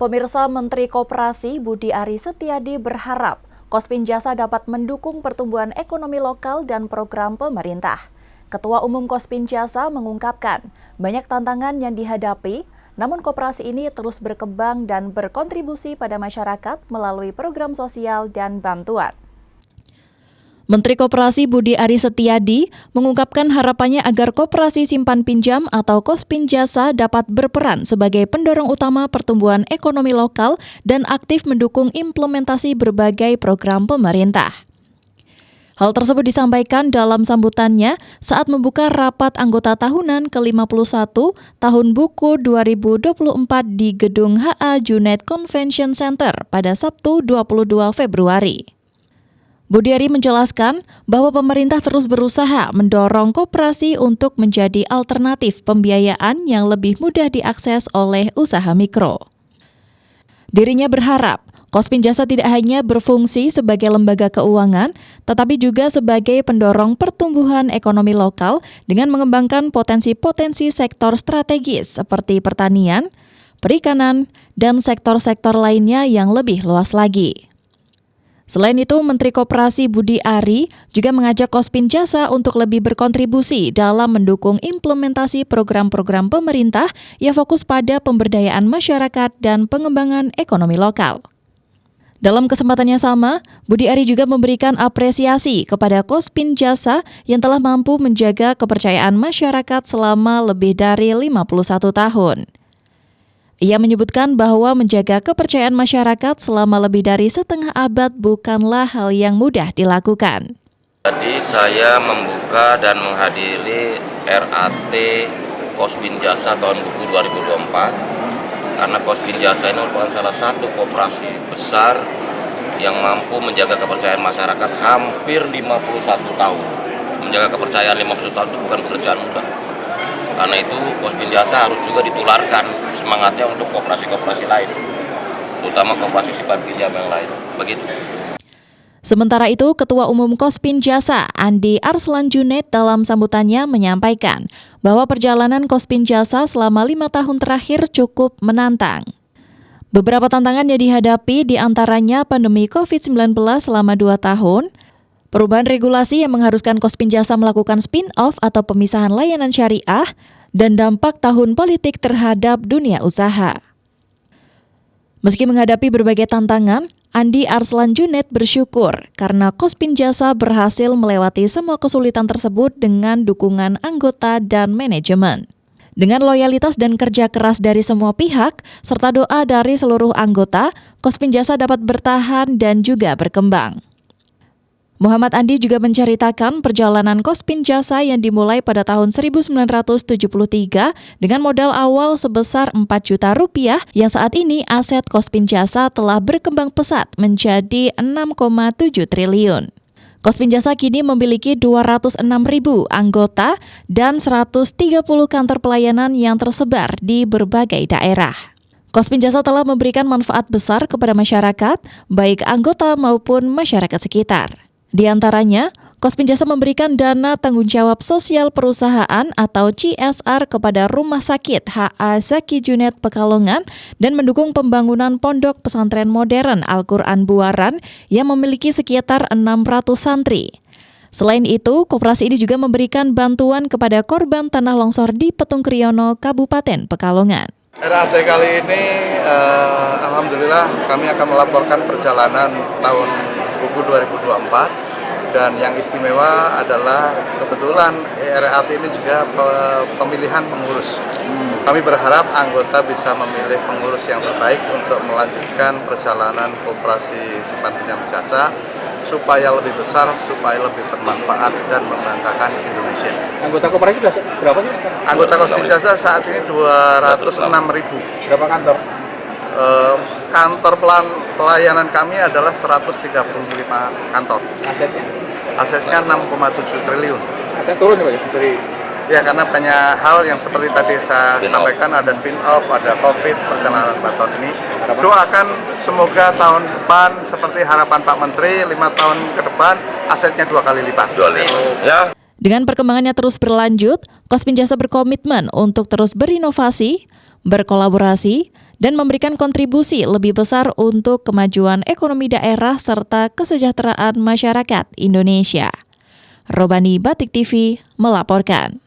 Pemirsa, Menteri Koperasi Budi Ari Setiadi berharap Kospin Jasa dapat mendukung pertumbuhan ekonomi lokal dan program pemerintah. Ketua Umum Kospin Jasa mengungkapkan banyak tantangan yang dihadapi, namun koperasi ini terus berkembang dan berkontribusi pada masyarakat melalui program sosial dan bantuan. Menteri Koperasi Budi Ari Setiadi mengungkapkan harapannya agar Koperasi Simpan Pinjam atau Kospin Jasa dapat berperan sebagai pendorong utama pertumbuhan ekonomi lokal dan aktif mendukung implementasi berbagai program pemerintah. Hal tersebut disampaikan dalam sambutannya saat membuka rapat anggota tahunan ke-51 Tahun Buku 2024 di Gedung HA Junet Convention Center pada Sabtu 22 Februari. Budi Ari menjelaskan bahwa pemerintah terus berusaha mendorong koperasi untuk menjadi alternatif pembiayaan yang lebih mudah diakses oleh usaha mikro. Dirinya berharap Kospin Jasa tidak hanya berfungsi sebagai lembaga keuangan, tetapi juga sebagai pendorong pertumbuhan ekonomi lokal dengan mengembangkan potensi-potensi sektor strategis seperti pertanian, perikanan, dan sektor-sektor lainnya yang lebih luas lagi. Selain itu, Menteri Koperasi Budi Ari juga mengajak Kospin Jasa untuk lebih berkontribusi dalam mendukung implementasi program-program pemerintah yang fokus pada pemberdayaan masyarakat dan pengembangan ekonomi lokal. Dalam kesempatannya sama, Budi Ari juga memberikan apresiasi kepada Kospin Jasa yang telah mampu menjaga kepercayaan masyarakat selama lebih dari 51 tahun. Ia menyebutkan bahwa menjaga kepercayaan masyarakat selama lebih dari setengah abad bukanlah hal yang mudah dilakukan. Tadi saya membuka dan menghadiri RAT Kospin Jasa tahun buku 2024 karena Kospin Jasa ini merupakan salah satu koperasi besar yang mampu menjaga kepercayaan masyarakat hampir 51 tahun. Menjaga kepercayaan 51 tahun itu bukan pekerjaan mudah. Karena itu Kospin Jasa harus juga ditularkan semangatnya untuk koperasi-koperasi lain, terutama koperasi simpan pinjam yang lain. Begitu. Sementara itu, Ketua Umum Kospin Jasa, Andi Arslan Junet dalam sambutannya menyampaikan bahwa perjalanan Kospin Jasa selama 5 tahun terakhir cukup menantang. Beberapa tantangan yang dihadapi diantaranya pandemi COVID-19 selama 2 tahun, perubahan regulasi yang mengharuskan Kospin Jasa melakukan spin-off atau pemisahan layanan syariah, dan dampak tahun politik terhadap dunia usaha. Meski menghadapi berbagai tantangan, Andi Arslan Junet bersyukur karena Kospin Jasa berhasil melewati semua kesulitan tersebut dengan dukungan anggota dan manajemen. Dengan loyalitas dan kerja keras dari semua pihak, serta doa dari seluruh anggota, Kospin Jasa dapat bertahan dan juga berkembang. Muhammad Andi juga menceritakan perjalanan Kospin Jasa yang dimulai pada tahun 1973 dengan modal awal sebesar 4 juta rupiah yang saat ini aset Kospin Jasa telah berkembang pesat menjadi 6,7 triliun. Kospin Jasa kini memiliki 206.000 anggota dan 130 kantor pelayanan yang tersebar di berbagai daerah. Kospin Jasa telah memberikan manfaat besar kepada masyarakat, baik anggota maupun masyarakat sekitar. Di antaranya, Kospin Jasa memberikan dana tanggung jawab sosial perusahaan atau CSR kepada Rumah Sakit HA Zaki Junet Pekalongan dan mendukung pembangunan pondok pesantren modern Al-Quran Buaran yang memiliki sekitar 600 santri. Selain itu, koperasi ini juga memberikan bantuan kepada korban tanah longsor di Petung Kriono, Kabupaten Pekalongan. RAT kali ini, alhamdulillah kami akan melaporkan perjalanan tahun buku 2024 dan yang istimewa adalah kebetulan RAT ini juga pemilihan pengurus. Kami berharap anggota bisa memilih pengurus yang terbaik untuk melanjutkan perjalanan koperasi simpan pinjam jasa supaya lebih besar, supaya lebih bermanfaat dan membanggakan Indonesia. Anggota koperasi sudah berapa sih? Anggota Kospin Jasa saat ini 206.000. Berapa kantor? Kantor pelayanan kami adalah 135 kantor. Asetnya 6,7 triliun. Aset turun ya, Pak? Ya, karena banyak hal yang seperti tadi saya sampaikan, ada spin-off, ada COVID, perjalanan tahun ini. Doakan semoga tahun depan seperti harapan Pak Menteri, 5 tahun ke depan asetnya 2 kali lipat. Ya. Dengan perkembangannya terus berlanjut, Kospin Jasa berkomitmen untuk terus berinovasi, berkolaborasi, dan memberikan kontribusi lebih besar untuk kemajuan ekonomi daerah serta kesejahteraan masyarakat Indonesia. Robani Batik TV melaporkan.